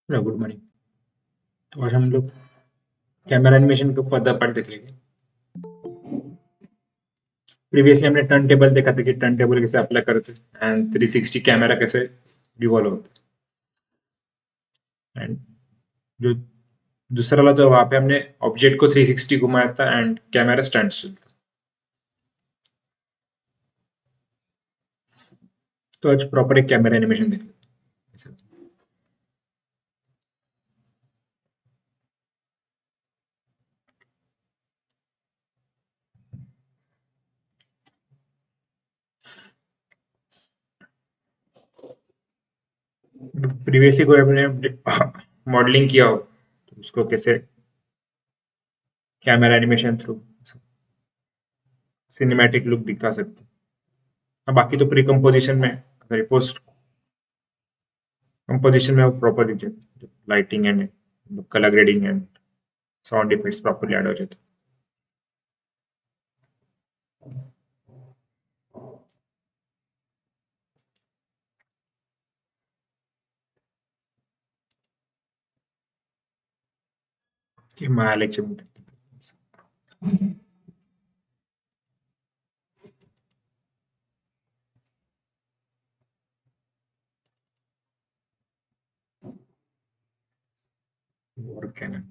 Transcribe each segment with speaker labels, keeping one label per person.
Speaker 1: Hello, good morning. तो आज हम लोग कैमरा एनिमेशन का फर्दर पार्ट देख लेंगे। प्रीवियसली हमने टर्न टेबल देखा था कि टर्न टेबल कैसे अप्लाई करते हैं एंड 360 कैमरा कैसे रिवॉल्व होता है। एंड जो दूसरा वाला तो वहाँ पे हमने ऑब्जेक्ट को 360 घुमाया था एंड कैमरा स्टैंड स्टिल था। तो आज प्रॉपर एक कैमरा एनिमेशन देख लेते हैं। प्रीवियसली कोई हमने मॉडलिंग किया हो तो उसको कैसे camera animation through cinematic look दिखा सकते हैं। अब बाकी तो प्री कंपोजिशन में अगर पोस्ट कंपोजिशन में वो प्रॉपर दिख जाए, lighting and colour grading and sound effects properly add हो जाते कि माया लेक्चर में और क्या ना।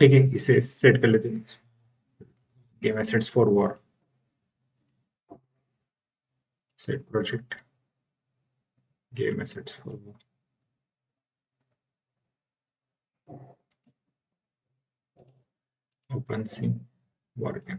Speaker 1: ठीक है, इसे सेट कर लेते हैं। Game assets for war, set project, game assets for war, open sea war game.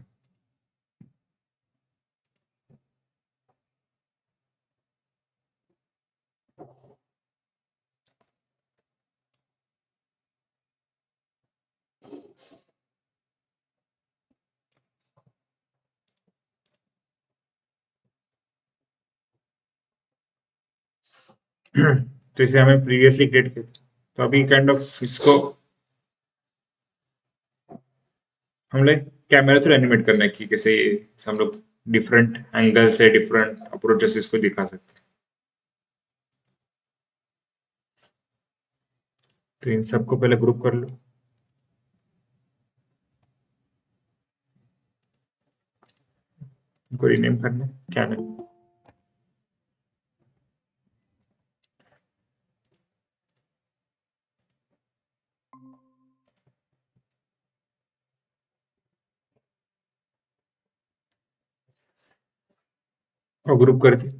Speaker 1: तो इसे हमें प्रीवियसली क्रिएट किया था, तो अभी काइंड ऑफ इसको हम लोग कैमरा थ्रू एनिमेट करना है कि कैसे हम लोग डिफरेंट एंगल से डिफरेंट अप्रोचेस इसको दिखा सकते हैं। तो इन सबको पहले ग्रुप कर लो। इनको रीनेम करना है, क्या नहीं और ग्रुप कर दिया।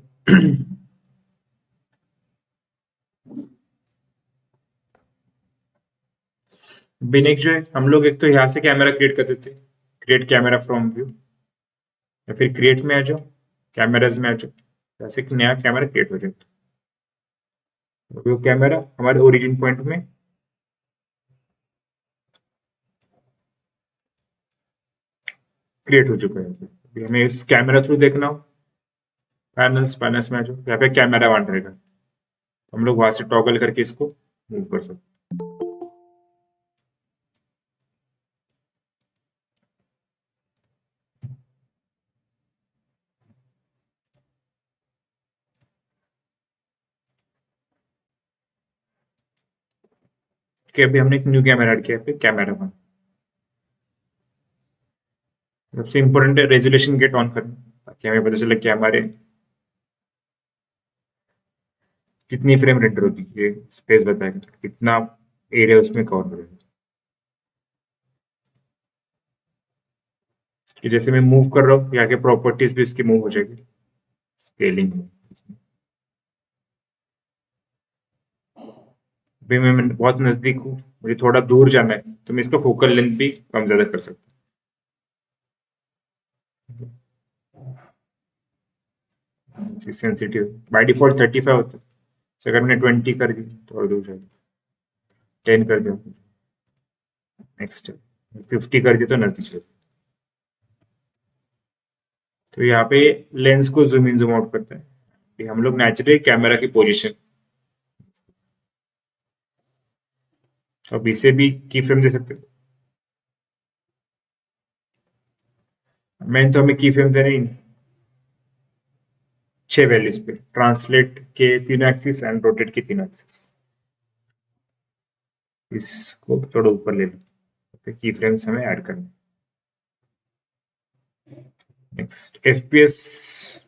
Speaker 1: बिनेक जो है हम लोग एक तो यहाँ से कैमरा क्रिएट कर देते, क्रिएट कैमरा फ्रॉम व्यू, या फिर क्रिएट में आ जाओ, कैमराज में आ जाओ, ऐसे एक नया कैमरा क्रिएट हो जाता है। वो कैमरा हमारे ओरिजिन पॉइंट में क्रिएट हो चुका है। अभी हमें इस कैमरा थ्रू देखना हो, पैनल्स पैनल्स में आ जाओ, यहाँ पे कैमरा वन रहेगा, तो हम लोग वहां से टॉगल करके इसको मूव कर सकते हैं। कि अभी हमने एक न्यू कैमरा ऐड किया है, कैमरा वन। सबसे इंपॉर्टेंट है रेजोल्यूशन गेट ऑन करना, ताकि हमें पता चले कि हमारे कितनी फ्रेम रेंडर होगी, ये स्पेस बताएगा कितना एरिया उसमें कवर हो रहा है। कि जैसे मैं मूव कर रहा हूँ, यहाँ के प्रॉपर्टीज भी इसकी मूव हो जाएगी, स्केलिंग। अभी मैं बहुत नजदीक हूँ, मुझे थोड़ा दूर जाना है, तो मैं इसका फोकल लेंथ भी कम ज्यादा कर सकता हूँ। सेंसिटिव बाय डिफॉल्ट 35 होता है, तो अगर मैंने 20 कर दी तो और दूर जाएगा, 10 कर दिया नेक्स्ट, 50 कर दिया तो नजदीक चले। तो यहाँ पे लेंस को जूम इन जूम आउट करता है, कि हम लोग नेचुरली कैमरा की पोजीशन, अब इसे भी की फ्रेम दे सकते हैं। मेन तो हमें की फ्रेम देने 6 वैल्यूज पे, ट्रांसलेट के तीनों एक्सिस एंड रोटेट के तीनों एक्सिस। इसको थोड़ा ऊपर ले लो, तो की फ्रेम्स हमें ऐड करना। नेक्स्ट एफपीएस,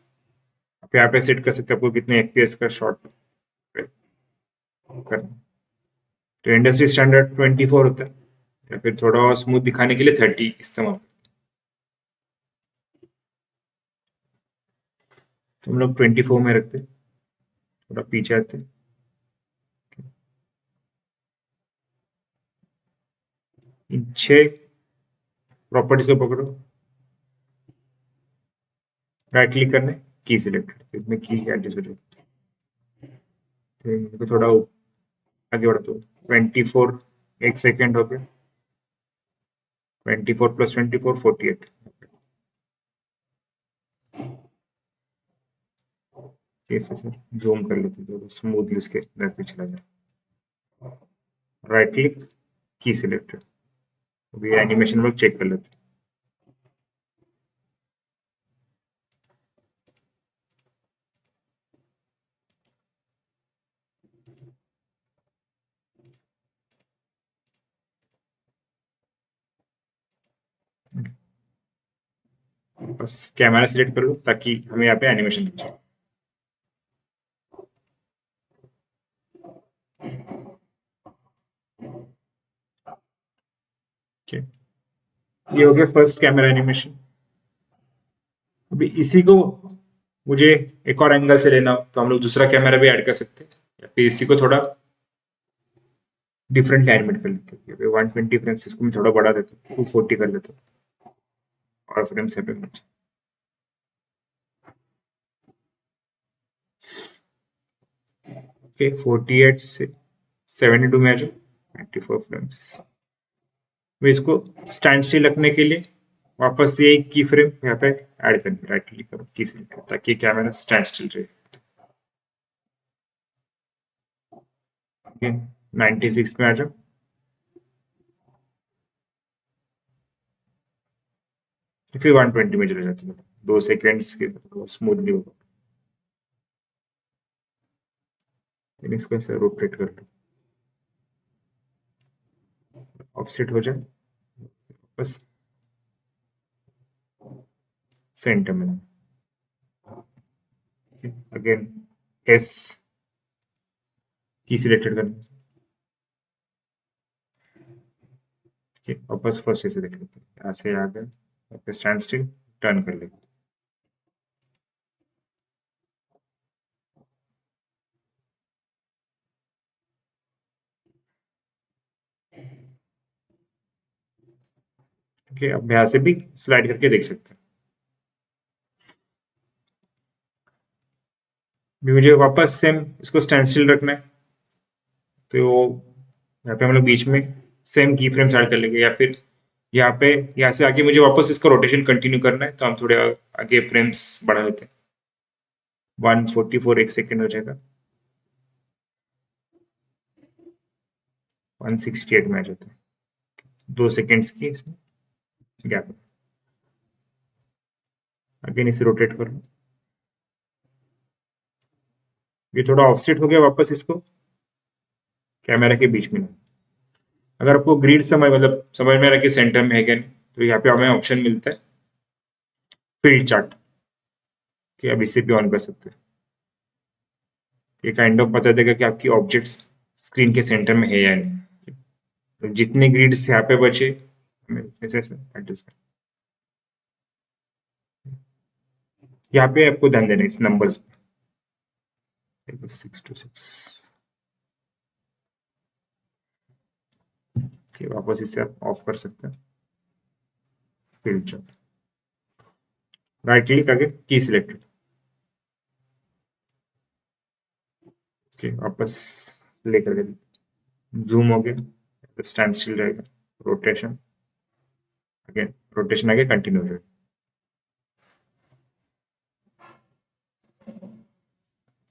Speaker 1: आप यहाँ पे सेट कर सकते हो आपको कितने एफपीएस का शॉट करना। तो इंडस्ट्री स्टैंडर्ड 24 होता है, या फिर थोड़ा और स्मूथ दिखाने के लिए 30 इस्तेमाल। तो हम लोग 24 में रखते, थोड़ा पीछे आते। इन 6 प्रॉपर्टीज को पकड़ो, राइट क्लिक करने, की सिलेक्ट करते, इसमें की एडजस्ट हो जाए। तो इनको थोड़ा आगे बढ़ा दो। 24 एक सेकेंड हो गया, 24 + 24 48। कैसे सर जूम कर लेते तो स्मूथली उसके नजदीक चला जाए। राइट क्लिक, की सिलेक्टेड। अभी एनिमेशन में चेक कर लेते। बस कैमरा सिलेक्ट कर लो ताकि हमें यहाँ पे एनिमेशन दिखे। ये हो गया फर्स्ट कैमरा एनिमेशन। अभी इसी को मुझे एक और एंगल से लेना हो तो हम लोग दूसरा कैमरा भी ऐड कर सकते हैं, या फिर इसी को थोड़ा डिफरेंट एनिमेट कर लेते हैं। 120 फ्रेम्स, इसको मैं थोड़ा बढ़ा देता हूँ, 240 कर लेता हूँ, और फ्रेम्स है पे मुझे। ओके 48 से 72 में आ जाओ, 94 फ्रेम्स। मैं इसको स्टैंड स्टिल रखने के लिए वापस ये की फ्रेम यहाँ पे ऐड करनी, राइट क्लिक करो, की सिलेक्ट करो, ताकि कैमरा स्टैंड स्टिल रहे। 96 में आ जाओ, फिर 120 में चले जाते हैं, 2 सेकेंड्स के स्मूथली होगा। इसको ऐसे रोटेट कर लो, ऑफसेट हो जाए, बस सेंटर में। अगेन एस की सिलेक्टेड करना, वापस फर्स्ट से देख लेते हैं, यहाँ से आ गए, स्टैंड स्टिल, टर्न कर लेते। ओके, अब यहाँ से भी स्लाइड करके देख सकते हैं। मुझे वापस सेम इसको स्टैंड स्टिल रखना है, तो यहाँ पे हम लोग बीच में सेम की फ्रेम्स ऐड कर लेंगे, या फिर यहाँ से आगे मुझे वापस इसका रोटेशन कंटिन्यू करना है, तो हम थोड़े आगे फ्रेम्स बढ़ा लेते हैं। 144 एक सेकेंड हो जाएगा, 168 में आ जाता है, 2 सेकेंड्स की इसमें गैप। अगेन इसे रोटेट कर लो, ये थोड़ा ऑफसेट हो गया, वापस इसको कैमरा के बीच में। अगर आपको ग्रिड समझ में आ रहा है कि सेंटर में है क्या नहीं, तो यहाँ पे हमें ऑप्शन मिलता है फील्ड चार्ट, कि अब इसे भी ऑन कर सकते हैं। ये काइंड ऑफ बता देगा कि आपकी ऑब्जेक्ट्स स्क्रीन के सेंटर में है या नहीं। तो जितने ग्रिड्स यहाँ पे बचे हमें ऐसे एडजस्ट कर, यहाँ पे आपको ध्यान देना इस नंबर्स पे, 6 to 6। वापस इसे आप ऑफ कर सकते हैं, फील्ड चार्ट, राइट क्लिक आगे, की सिलेक्टेड। वापस लेकर के जूम हो गया, स्टैंड स्टिल रहेगा, रोटेशन, अगेन रोटेशन आगे कंटिन्यू हो जाएगा।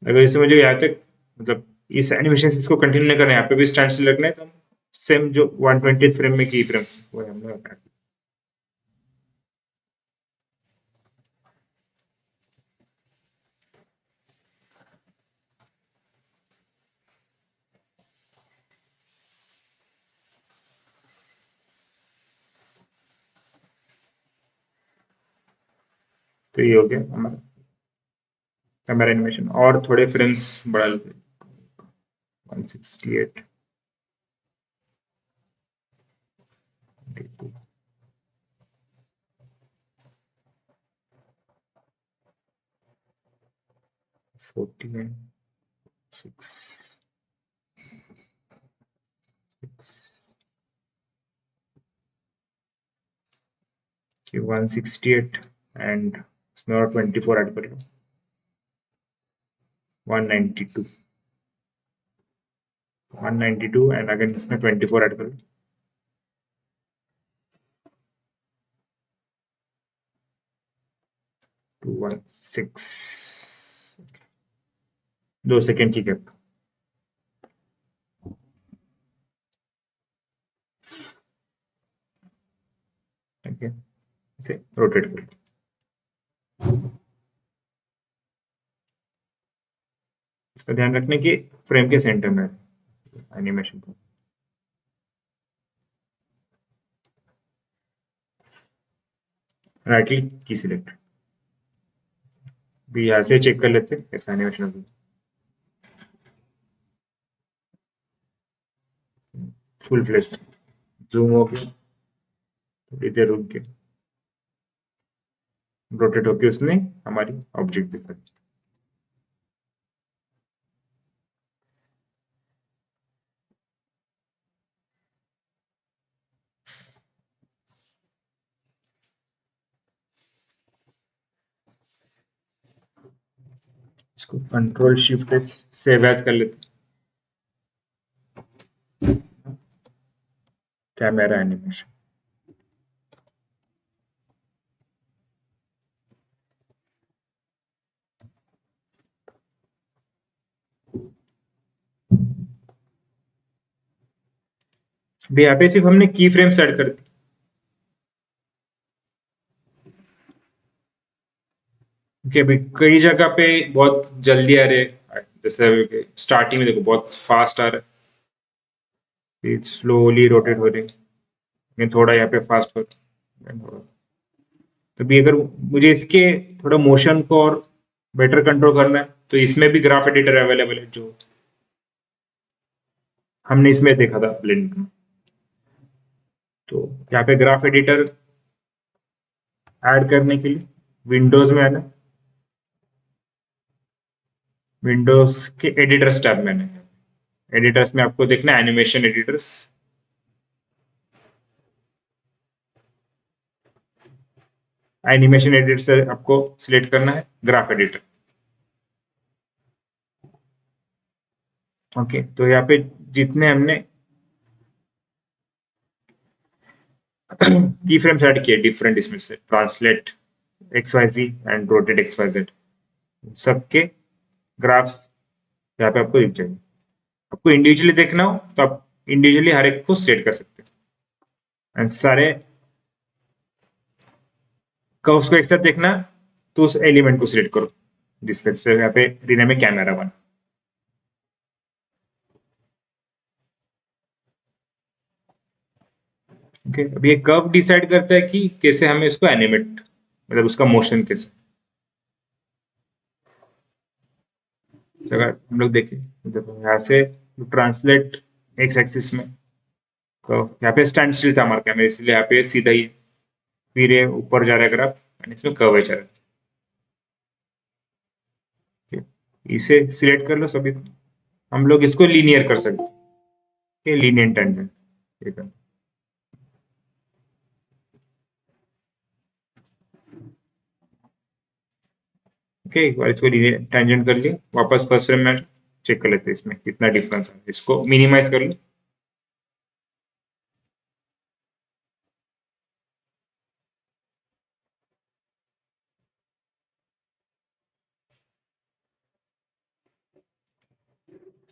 Speaker 1: अगर इसे मुझे यहाँ तक इस एनिमेशन इसको कंटिन्यू नहीं करना है, यहाँ पे भी स्टैंड स्टिल रखना है, तो सेम जो 120 फ्रेम में की फ्रेम वो हम लोग तो ये हो गया हमारा कैमरा एनिमेशन। और थोड़े फ्रेम्स बढ़ा लेते 168 49 6 168 एंड इसमें और 24 ऐड कर लो 192 एंड अगेन इसमें 24 ऐड कर लो 216 2 सेकेंड की गैप। ठीक है, इसे रोटेट कर लो। इसका ध्यान रखने की फ्रेम के सेंटर में एनिमेशन को। राइट क्लिक की सिलेक्ट, भी यहाँ से चेक कर लेते हैं कैसा एनिमेशन होगा। फुल फ्लेश्ड जूम हो गया, थोड़ी देर रुक गया, रोटेट होके उसने हमारी ऑब्जेक्ट दिखा दी। इसको कंट्रोल शिफ्ट सेव एज कर लेते, कैमरा एनिमेशन। भी यहाँ पे सिर्फ हमने की फ्रेम सेट कर दी। कि अभी कई जगह पे बहुत जल्दी आ रहे हैं, जैसे स्टार्टिंग में देखो बहुत फास्ट आ रहा है, स्लोली रोटेट हो रहे हैं, लेकिन थोड़ा यहाँ पे फास्ट हो रहा है। तो भी अगर मुझे इसके थोड़ा मोशन को और बेटर कंट्रोल करना है तो इसमें भी ग्राफ एडिटर अवेलेबल है, जो हमने इसमें देखा था ब्लेंड में। तो यहाँ पे ग्राफ एडिटर ऐड करने के लिए विंडोज में आना, विंडोज के एडिटर्स टैब में आना, एडिटर्स में आपको देखना है एनिमेशन एडिटर्स, एनिमेशन एडिटर से आपको सिलेक्ट करना है ग्राफ एडिटर। ओके, तो यहाँ पे जितने हमने की फ्रेम्स ऐड किए डिफरेंट, इसमें से translate XYZ and rotate XYZ, सबके ग्राफ्स यहाँ पे आपको दिख जाएंगे। आपको इंडिविजुअली देखना हो तो आप इंडिविजुअली हर एक को सेट कर सकते हैं, एंड सारे कर्व्स को एक साथ देखना तो उस एलिमेंट को सिलेक्ट करो, जिसके से यहाँ पे रीनेम है कैमरा 1। ओके, अब ये कर्व डिसाइड करता है कि कैसे हमें इसको एनिमेट, मतलब उसका मोशन कैसे। अगर हम लोग देखें देखो यहाँ से ट्रांसलेट एक्स एक्सिस में, तो यहाँ पे स्टैंड स्टिल था हमारा कैमरा, इसलिए यहाँ पे सीधा ही, फिर ये ऊपर जा रहा है ग्राफ एंड इसमें कर्वेचर है। इसे सिलेक्ट कर लो सभी को, हम लोग इसको लीनियर कर सकते हैं, लीनियर टेंजेंट ठीक है। ओके, एक बार इसको टेंजेंट कर लिया, वापस फर्स्ट फ्रेम में चेक कर लेते हैं इसमें कितना डिफरेंस है, इसको मिनिमाइज कर लो।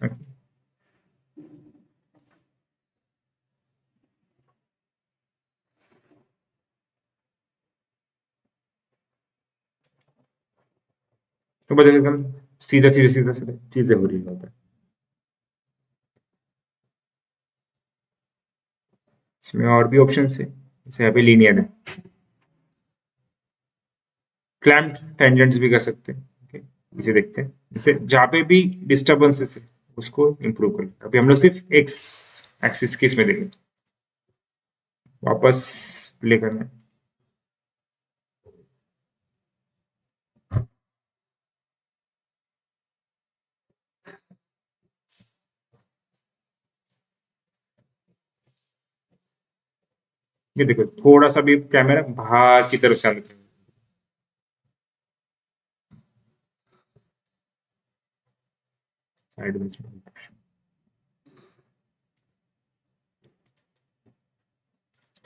Speaker 1: Okay. तो बस एकदम सीधा सीधा सीधा सीधा चीजें हो रही होता है। इसमें और भी ऑप्शन है, जैसे यहाँ पे लीनियर है, क्लैम्प्ड टेंजेंट्स भी कर सकते हैं। ओके, इसे देखते हैं, जैसे जहाँ पे भी डिस्टर्बेंसेस है उसको इम्प्रूव कर। अभी हम लोग सिर्फ एक्स एक्सिस केस में देखें, वापस प्ले करना है। ये देखो थोड़ा सा भी कैमरा बाहर की तरफ से आना चाहिए। साइड में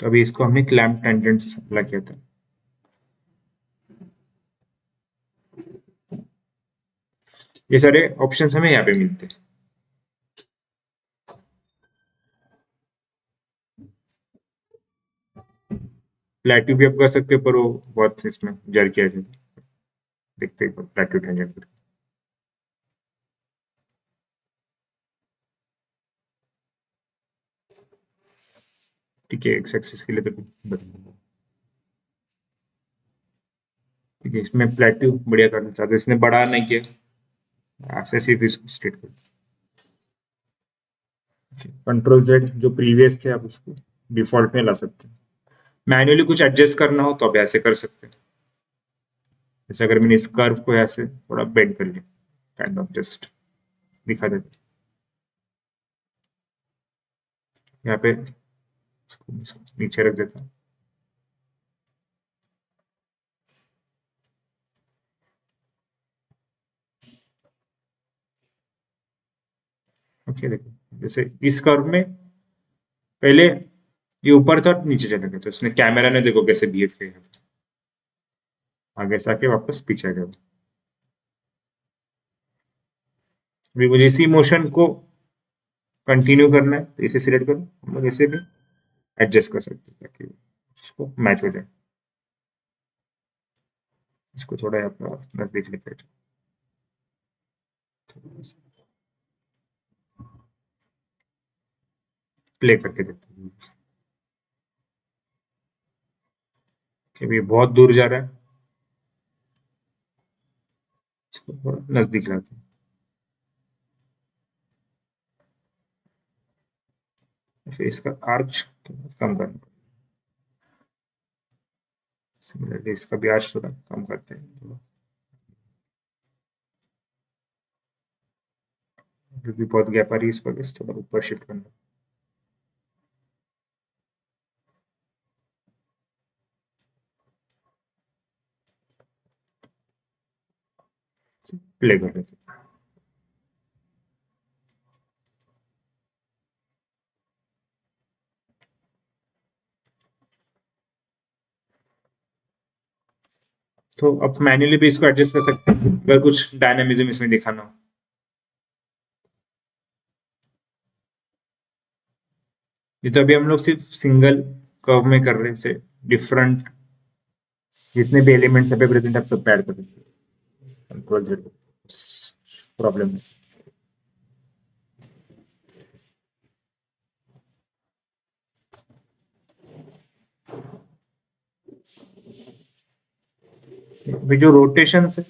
Speaker 1: तो अभी इसको हमने क्लैम्प टेंजेंट्स अप्लाई किया था। ये सारे ऑप्शंस हमें यहाँ पे मिलते हैं। प्लेट्यू भी आप कर सकते हो, पर वो बहुत इसमें जर किया जाता है। देखते हैं प्लेट्यू टेंजेंट। ठीक है, एक्स एक्सिस के लिए तो बदल। ठीक है, इसमें प्लेट्यू बढ़िया करना चाहते हैं, इसने बड़ा नहीं किया, ऐसे सिर्फ इसको स्ट्रेट कर। कंट्रोल जेड जो प्रीवियस थे आप उसको डिफॉल्ट में ला सकते हैं। मैन्युअली कुछ एडजस्ट करना हो तो आप ऐसे कर सकते हैं। जैसे अगर मैंने इस कर्व को ऐसे थोड़ा बेंड कर लिया, काइंड ऑफ जस्ट दिखा देते यहाँ पे, इसको नीचे रख देता हूँ। ओके, देखो जैसे इस कर्व में पहले ये ऊपर था नीचे चला गया, तो इसने कैमरा ने देखो कैसे बिहेव किया, आगे से आके वापस पीछे आ गया। अभी मुझे इसी मोशन को कंटिन्यू करना है, तो इसे सिलेक्ट करो, हम लोग इसे भी एडजस्ट कर सकते हैं ताकि उसको मैच हो जाए। इसको थोड़ा यहाँ पर नजदीक लेकर प्ले करके देखते हैं कि अभी बहुत दूर जा रहा है। इसको थोड़ा नजदीक लाते हैं, फिर इसका आर्च कम करना। सिमिलरली इसका भी आर्च थोड़ा कम करते हैं, क्योंकि बहुत गैप आ रही है, इस पर थोड़ा ऊपर शिफ्ट करना। प्ले कर लेते हैं। तो अब मैन्युअली भी इसको एडजस्ट कर सकते हैं अगर कुछ डायनामिज्म इसमें दिखाना हो। ये तो अभी हम लोग सिर्फ सिंगल कर्व में कर रहे हैं, से डिफरेंट जितने भी एलिमेंट्स है प्रेजेंट आप सब ऐड कर सकते हैं, कंट्रोल जेड। प्रॉब्लम है, अभी जो रोटेशन है,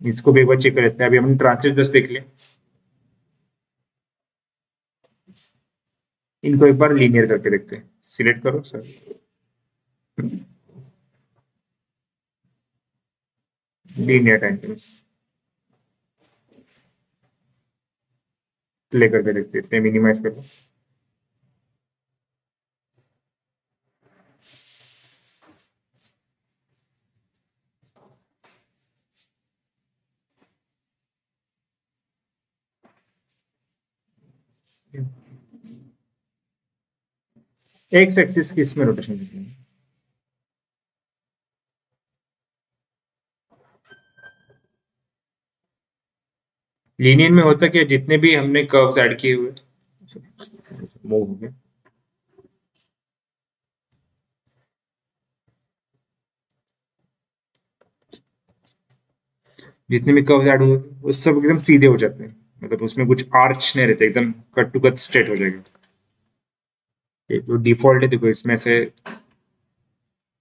Speaker 1: इसको भी एक बार चेक कर लेते हैं। अभी हमने ट्रांसलेट जस्ट देख लिया, इनको एक बार लीनियर करके देखते हैं। सिलेक्ट करो सर, लीनियर टेंजेंट्स प्ले करके देखते हैं, इतने मिनिमाइज कर दो। एक्स एक्सिस की इसमें रोटेशन देखते हैं। लीनियर में होता क्या, जितने भी हमने कर्व्स ऐड किए हुए मूव हो गए, जितने भी कर्व्स ऐड हुए वो सब एकदम सीधे हो जाते हैं, मतलब उसमें कुछ आर्च नहीं रहता, एकदम कट टू कट स्ट्रेट हो जाएगा। ये जो डिफॉल्ट है देखो इसमें से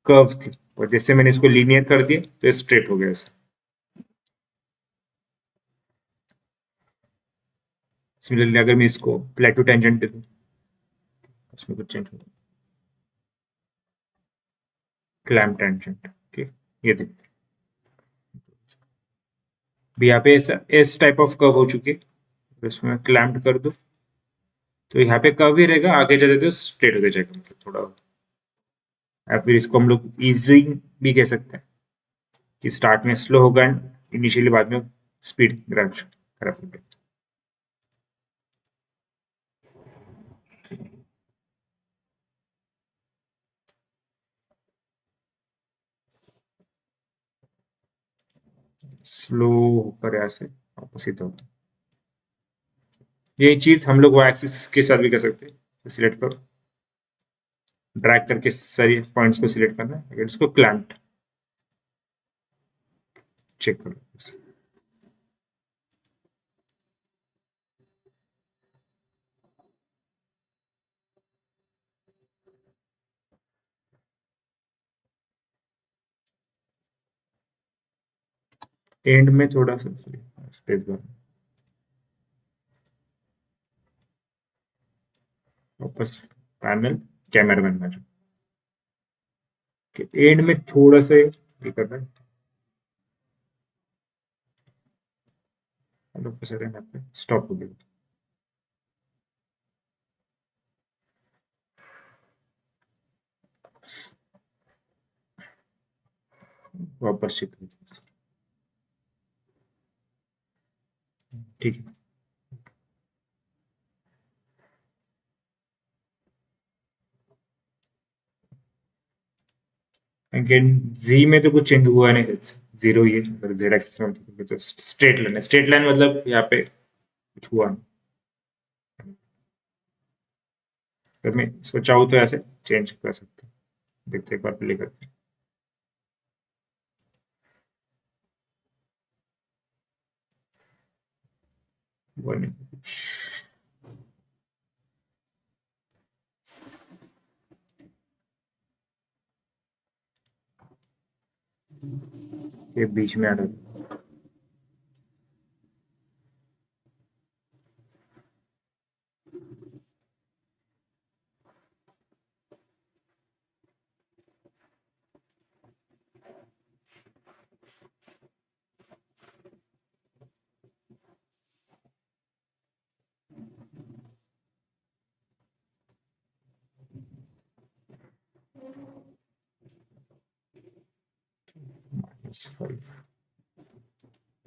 Speaker 1: कर्व थी और जैसे मैंने इसको लीनियर कर दिया तो ये स्ट्रेट हो गया ऐसे। सिमिलरली अगर मैं इसको प्लेटो टेंजेंट दे दूं इसमें कुछ चेंज होगा, क्लैम्प टेंजेंट। ओके, ये देखते हैं। अभी यहाँ पे ऐसा इस टाइप ऑफ कर्व हो चुकी है, तो इसमें क्लैम्प कर दो तो यहाँ पे कर्व ही रहेगा, आगे जाते तो स्ट्रेट होते जाएगा, मतलब थोड़ा। या फिर इसको हम लोग इजी भी कह सकते हैं कि स्टार्ट में स्लो होगा एंड इनिशियली बाद में स्पीड ग्रैब खराब होगा। स्लो होकर यहाँ से वापस सीधा होगा। ये चीज हम लोग वाई एक्सिस के साथ भी कर सकते हैं। तो सिलेक्ट करो, ड्रैग करके सारी पॉइंट्स को सिलेक्ट करना है, अगर इसको क्लैम्प चेक करो। एंड में थोड़ा सा स्पेस बार वापस पैनल कैमरा बनना जो एंड में थोड़ा सा ये करना है, स्टॉप हो गया। वापस चेक करो। ठीक है, अगेन जी में तो कुछ चेंज हुआ नहीं, जीरो ही है। अगर जेड एक्सिस में तो स्ट्रेट लाइन है, स्ट्रेट लाइन मतलब यहाँ पे कुछ हुआ नहीं। अगर मैं इसको चाहूँ तो ऐसे चेंज कर सकते हैं, देखते हैं, एक बार प्ले करते हैं। हुआ नहीं कुछ। ये बीच में आ रहा है।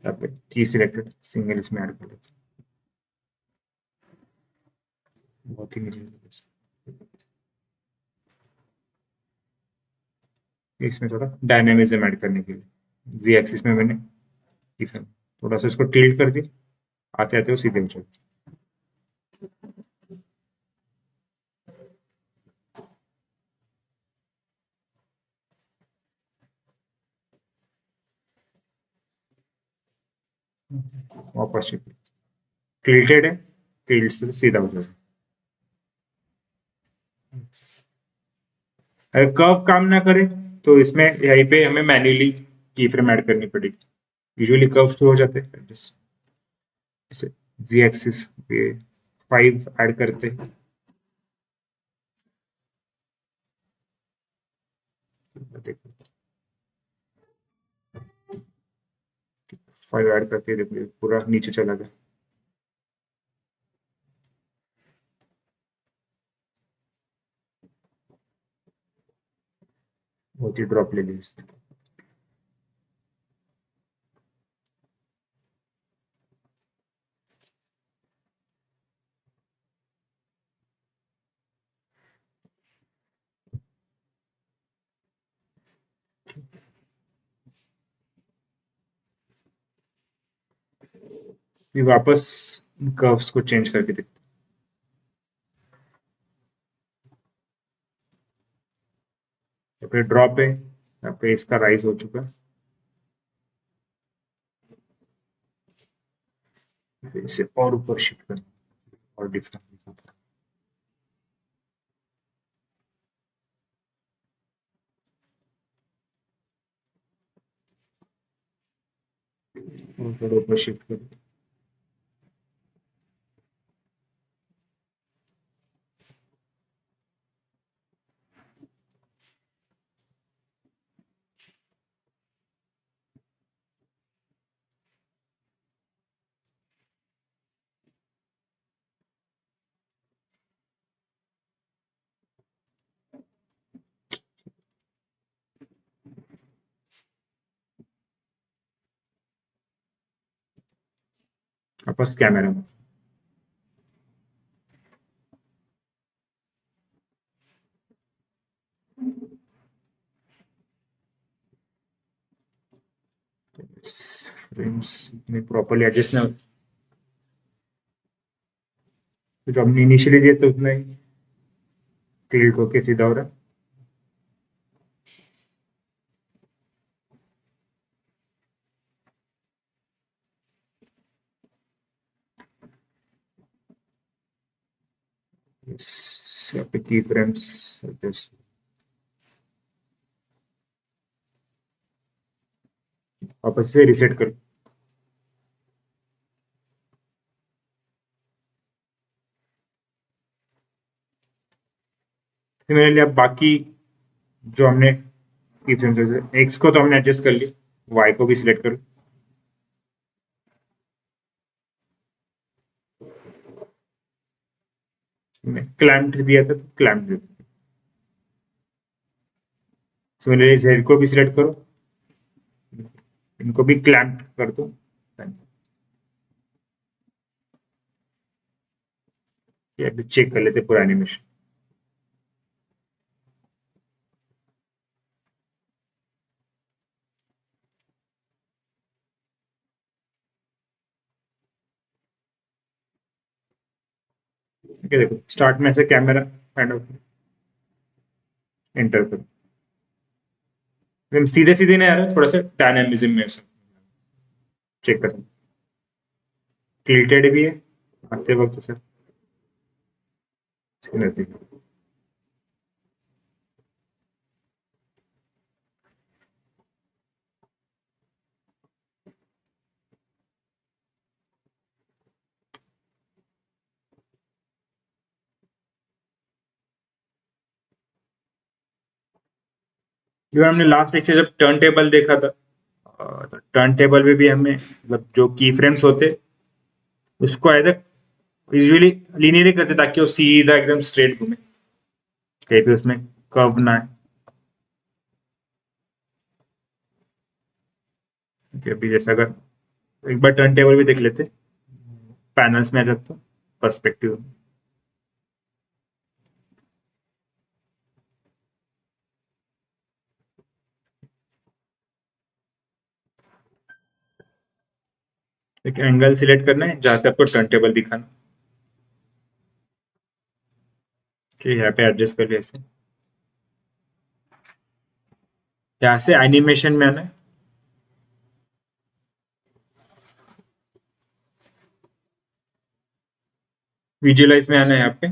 Speaker 1: यहाँ पे की सिलेक्टेड सिंगल इसमें ऐड कर लेते हैं, बहुत ही नीचे। इसमें थोड़ा डायनेमिज्म ऐड करने के लिए जी एक्सिस में मैंने डिफरेंट थोड़ा सा इसको टिल्ट कर दिया, आते आते वो सीधे हो जाए। वापस टिल्टेड है, टिल्ट से सीधा हो जाए। अगर कर्व काम ना करे तो इसमें यहीं पे हमें मैन्युअली की फ्रेम ऐड करनी पड़ेगी। यूजुअली कर्व हो जाते हैं, जैसे जी एक्सिस पे 5 ऐड करते हैं, देखो 5 ऐड करते देखो पूरा नीचे चला गया, बहुत ही ड्रॉप ले ली इसने। फिर वापस कर्व्स को चेंज करके देखते हैं, फिर ड्रॉप है, यहाँ पे इसका राइज हो चुका है, फिर इसे और ऊपर शिफ्ट करना और डिफरेंट। वो थोड़ा ऊपर शिफ्ट करो। वापस कैमरा में। फ्रेम्स इतने प्रॉपरली एडजस्ट ना हो, तो जो हमने इनिशियली दिया तो उतना ही टिल्ट होके सीधा हो रहा है। यहाँ पे की फ्रेम्स एडजस्ट, वापस से रिसेट करो। सिमिलरली अब बाकी जो हमने की फ्रेम्स, एक्स को तो हमने एडजस्ट कर लिया, वाई को भी सिलेक्ट करो। क्लैम्प दिया था तो क्लैम्प दे दो। सिमिलरली जेड को भी सिलेक्ट करो, इनको भी क्लैम्प कर दो। ये अभी चेक कर लेते पूरा एनिमेशन। ठीक है, देखो स्टार्ट में से कैमरा काइंड ऑफ एंटर करो, एकदम सीधे सीधे नहीं आ रहा, थोड़ा सा डायनामिज्म में चेक कर सकते। टिल्टेड भी है आते वक्त सर, इसके नजदीक। जो हमने लास्ट लेक्चर जब टर्न टेबल देखा था, तो टर्न टेबल में भी हमें मतलब जो की फ्रेम्स होते उसको आए यूजुअली लीनियर ही करते ताकि वो सीधा एकदम स्ट्रेट घूमे, कहीं पे उसमें कर्व ना है। कि अभी जैसे अगर एक बार टर्न टेबल भी देख लेते, पैनल्स में आ जाता पर्सपेक्टिव। एक एंगल सिलेक्ट करना है जहां से आपको टर्न टेबल दिखाना, कि यहाँ पे एडजस्ट कर लिया ऐसे। यहाँ से एनिमेशन में आना है, विजुअलाइज में आना है यहाँ पे।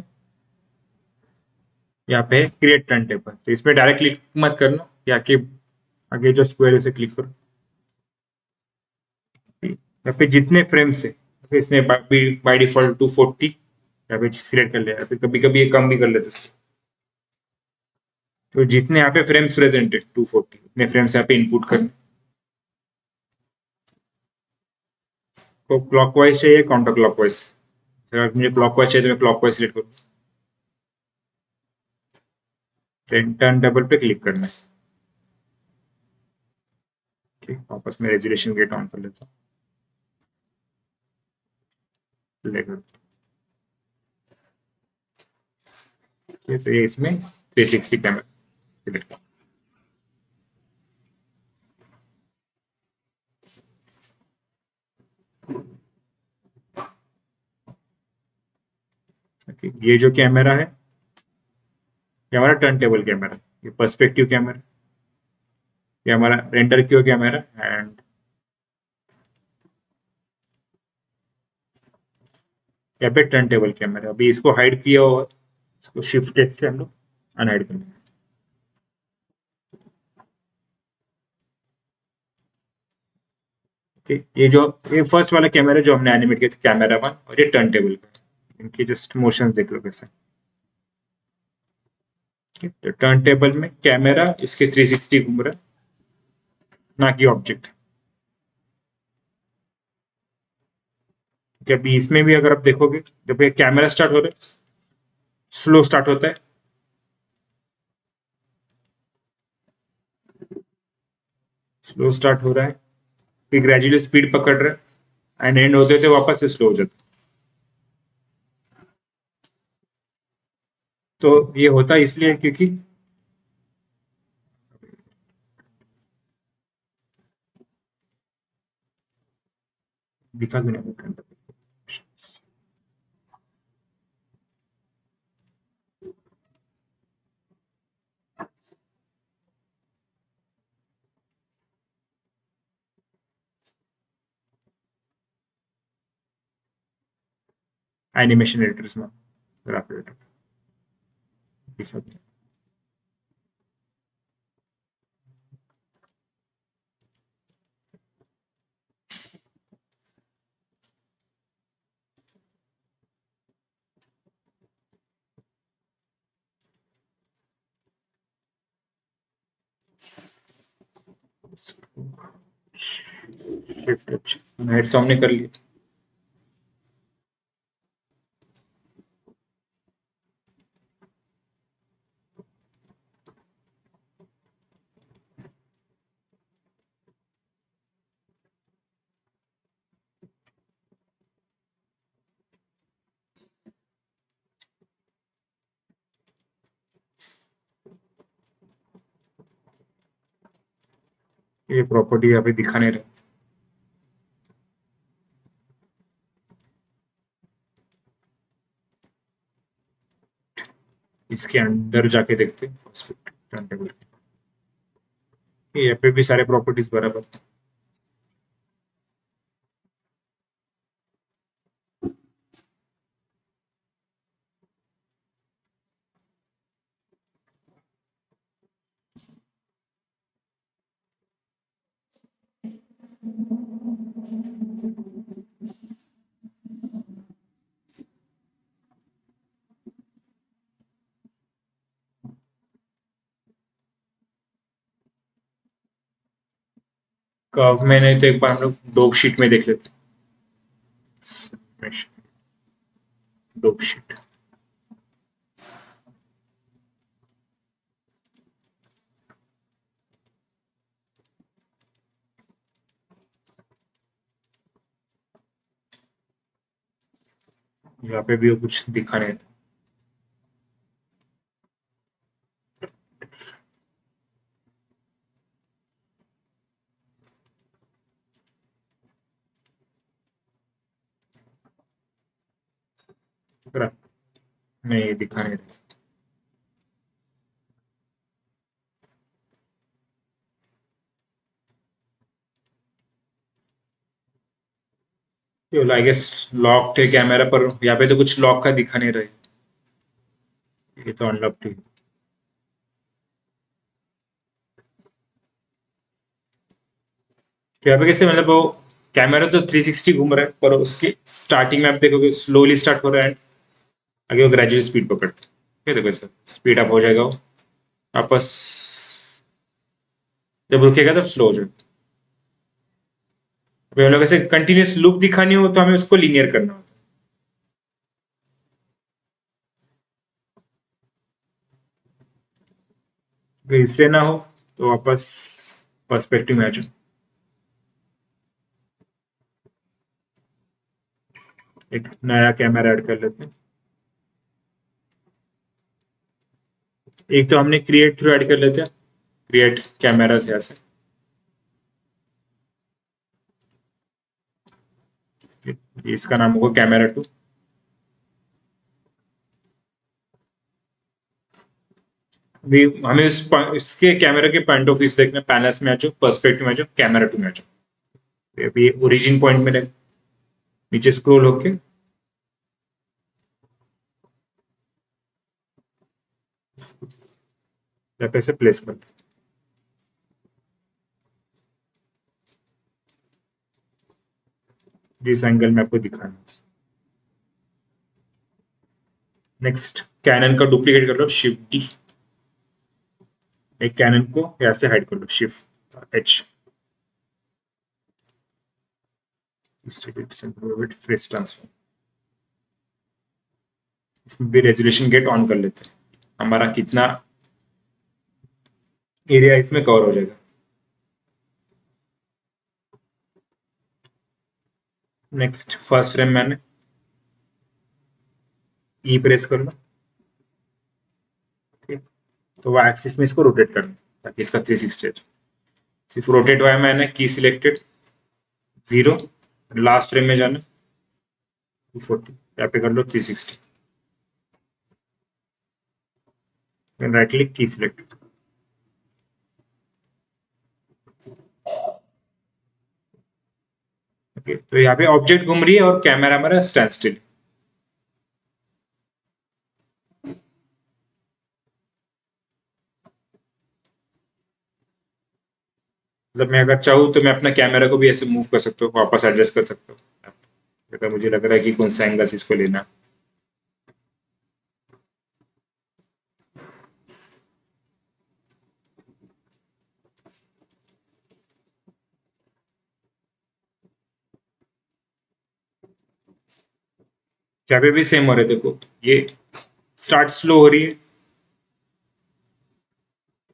Speaker 1: यहाँ पे क्रिएट टर्न टेबल, तो इसमें डायरेक्ट क्लिक मत करना, यहाँ के आगे जो स्क्वायर है उसे क्लिक करो। यहाँ पे जितने फ्रेम्स है, इसने बाय डिफॉल्ट 240 यहाँ पे सिलेक्ट कर लिया, यहाँ पे कभी कभी ये कम भी कर लेते हैं। तो जितने यहाँ पे फ्रेम्स प्रेजेंट है 240 उतने फ्रेम्स यहाँ पे इनपुट करने। तो क्लॉकवाइज चाहिए काउंटर क्लॉकवाइज, अगर मुझे क्लॉकवाइज चाहिए तो मैं क्लॉकवाइज सिलेक्ट करूँ, देन टर्न टेबल पे क्लिक करना है। ठीक, वापस मैं रेजुलेशन गेट ऑन कर लेता हूँ। तो ये इसमें 360 कैमरा सिलेक्ट। ये जो कैमरा है ये हमारा टर्न टेबल कैमरा, ये पर्सपेक्टिव कैमरा, ये हमारा रेंडर क्यू कैमरा, एंड यहाँ पे टर्न टेबल कैमरा। अभी इसको हाइड किया हुआ, इसको शिफ्ट एच से हम लोग अनहाइड कर लेंगे। ये फर्स्ट वाला कैमरा जो हमने एनिमेट किया था, कैमरा 1, और ये टर्न टेबल का, इनकी जस्ट मोशन देख लो कैसे। तो टर्न टेबल में कैमरा इसके 360 घूम रहा है, ना कि ऑब्जेक्ट। जब इसमें भी अगर आप देखोगे, जब ये कैमरा स्टार्ट हो रहा है, स्लो स्टार्ट होता है, स्लो स्टार्ट हो रहा है, फिर ग्रेजुअली स्पीड पकड़ रहा है, एंड एंड होते होते वापस से स्लो हो जाता है। तो ये होता इसलिए क्योंकि दिखा भी नहीं करता। एनिमेशन एडिटर्स में ग्राफ एडिटर दिखा भी शिफ्ट। अच्छा, हेड तो हमने कर लिया। ये प्रॉपर्टी यहाँ पे दिखा नहीं रहा, इसके अंदर जाके देखते हैं टर्न टेबल। यहाँ पे भी सारे प्रॉपर्टीज बराबर। कर्व में नहीं तो एक बार हम लोग डोप शीट में देख लेते हैं। डोप शीट यहाँ पे भी कुछ दिखा नहीं रहा, नहीं दिखा नहीं रहा। आई गेस लॉक थे कैमरा पर, यहाँ पे तो कुछ लॉक का दिखा नहीं रहा है। ये तो अनलॉक थी। तो यहाँ पे कैसे मतलब वो कैमरा तो 360 घूम रहा है, पर उसकी स्टार्टिंग में आप देखोगे स्लोली स्टार्ट हो रहा है, आगे वो ग्रेजुअल स्पीड पकड़ते हैं। ये देखो सर, स्पीड अप हो जाएगा वो, वापस जब रुकेगा तब स्लो हो जाएगा। अभी हम लोग ऐसे कंटिन्यूस लूप दिखानी हो तो हमें उसको लीनियर करना होता है। अगर इससे ना हो तो वापस पर्सपेक्टिव में आ जाओ। एक नया कैमरा ऐड कर लेते हैं। एक तो हमने क्रिएट थ्रू ऐड कर लेते हैं, क्रिएट कैमरा से ऐसे। इसका नाम होगा कैमरा 2। भी हमें इसके कैमरा के पॉइंट ऑफ व्यू से देखना, पैनल्स में आ जाओ, पर्सपेक्टिव में आ जाओ, कैमरा 2 में आ जाओ। अभी ओरिजिन पॉइंट में नीचे स्क्रॉल होके पे से प्लेस कर। जिस एंगल में आपको दिखाना है। नेक्स्ट कैनन का डुप्लीकेट कर लो, शिफ्ट डी। एक कैनन को यहाँ से हाइड कर लो, शिफ्ट एच। फेस ट्रांसफॉर्म, इसमें भी रेजोल्यूशन गेट ऑन कर लेते हैं। हमारा कितना एरिया इसमें कवर हो जाएगा। नेक्स्ट फर्स्ट फ्रेम मैंने ई प्रेस कर लो, ठीक। तो वो एक्सिस में इसको रोटेट करना ताकि इसका 360 हो। सिर्फ रोटेट हुआ है, मैंने की सिलेक्टेड 0, लास्ट फ्रेम में जाना 240, यहाँ पे कर लो 360, राइट क्लिक की सिलेक्ट। ओके, तो यहाँ पे ऑब्जेक्ट घूम रही है और कैमरा हमारा स्टैंड स्टिल। मतलब मैं अगर चाहूँ तो मैं अपना कैमरा को भी ऐसे मूव कर सकता हूँ, वापस एडजस्ट कर सकता हूँ अगर मुझे लग रहा है कि कौन सा एंगल से इसको लेना। यहाँ पे भी सेम हो रहा है, देखो ये स्टार्ट स्लो हो रही है।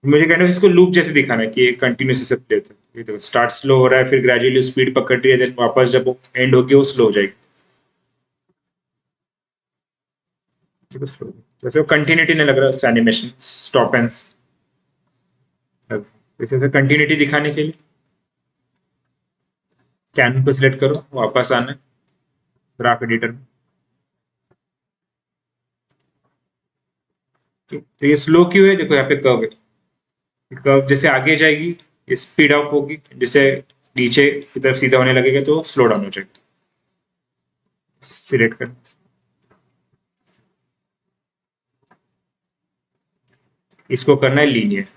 Speaker 1: मुझे कहना है इसको लूप जैसे दिखाना है कि ये कंटिन्यूस से प्ले होता है। ये देखो स्टार्ट स्लो हो रहा है, फिर ग्रेजुअली स्पीड पकड़ रही है, देन वापस जब वो एंड होगी वो स्लो हो जाएगी। देखो स्लो, जैसे वो कंटिन्यूटी नहीं लग रहा है एनिमेशन, स्टॉप एंड जैसे कंटिन्यूटी दिखाने के लिए कैनन को सिलेक्ट करो, वापस आना है ग्राफ एडिटर में। तो ये स्लो क्यों है, देखो यहाँ पे कर्व है, कर्व जैसे आगे जाएगी ये स्पीड अप होगी, जैसे नीचे की तरफ सीधा होने लगेगा तो स्लो डाउन हो जाएगा। सिलेक्ट कर, इसको करना है लीनियर,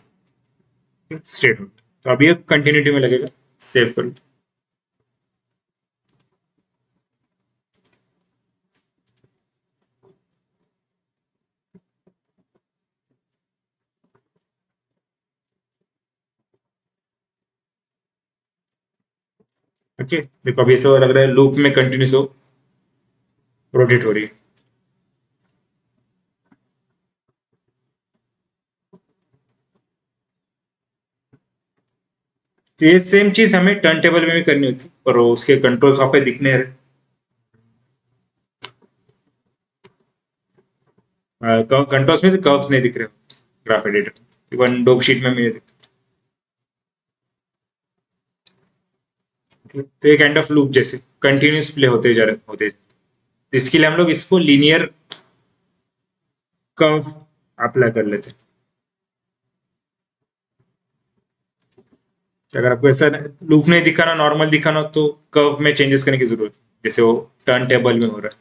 Speaker 1: स्ट्रेट हो। तो अभी ये कंटिन्यूटी में लगेगा, सेव करो। ओके, देखो अभी ऐसा लग रहा है लूप में कंटिन्यूस हो, रोटेट हो रही है। तो ये सेम चीज हमें टर्न टेबल में भी करनी होती, पर उसके कंट्रोल्स वहां पे दिखने रहे। कंट्रोल्स में से कर्व्स नहीं दिख रहे graph editor, even dope sheet में नहीं दिख। तो एक काइंड ऑफ लूप जैसे कंटिन्यूस प्ले होते जा रहे होते। इसके लिए हम लोग इसको लीनियर कर्व अप्लाई कर लेते। अगर आपको ऐसा लूप नहीं दिखाना, नॉर्मल दिखाना तो कर्व में चेंजेस करने की जरूरत है, जैसे वो टर्न टेबल में हो रहा है।